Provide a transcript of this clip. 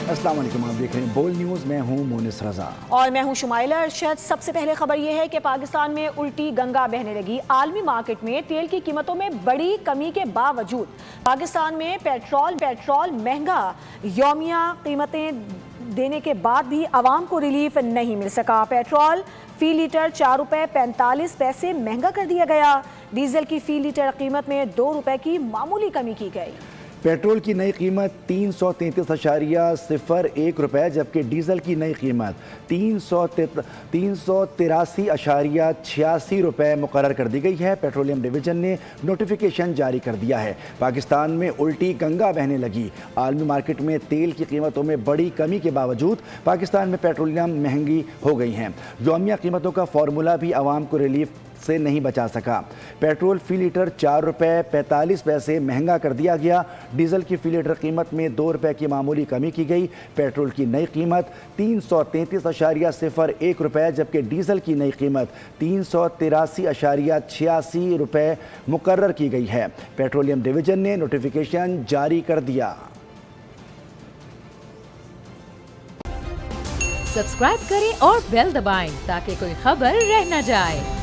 अस्सलाम वालेकुम, आप देख रहे हैं बोल न्यूज़। मैं हूं मोनिस रजा और मैं हूं शुमाइला अरशद। सबसे पहले खबर यह है कि पाकिस्तान में उल्टी गंगा बहने लगी। आलमी मार्केट में तेल की कीमतों में बड़ी कमी के बावजूद पाकिस्तान में पेट्रोल महंगा। यौमिया कीमतें देने के बाद भी आवाम को रिलीफ नहीं मिल सका। पेट्रोल फी लीटर 4 रुपये 45 पैसे महंगा कर दिया गया। डीजल की फी लीटर कीमत में 2 रुपये की मामूली कमी की गई। पेट्रोल की नई कीमत 333.01 रुपये, जबकि डीजल की नई कीमत 383.86 रुपये मुकर्रर कर दी गई है। पेट्रोलियम डिवीजन ने नोटिफिकेशन जारी कर दिया है। पाकिस्तान में उल्टी गंगा बहने लगी। आलमी मार्केट में तेल की कीमतों में बड़ी कमी के बावजूद पाकिस्तान में पेट्रोलियम महंगी हो गई हैं। यौमिया कीमतों का फार्मूला भी आवाम को रिलीफ से नहीं बचा सका। पेट्रोल फी लीटर 4 रुपये 45 पैसे महंगा कर दिया गया। डीजल की फी लीटर कीमत में 2 रुपये की मामूली कमी की गई। पेट्रोल की नई कीमत 333.01 रुपये, जबकि डीजल की नई कीमत 383.86 रुपये मुकर्रर की गई है। पेट्रोलियम डिवीजन ने नोटिफिकेशन जारी कर दिया। सब्सक्राइब करें और बेल दबाएं ताकि कोई खबर रह न जाए।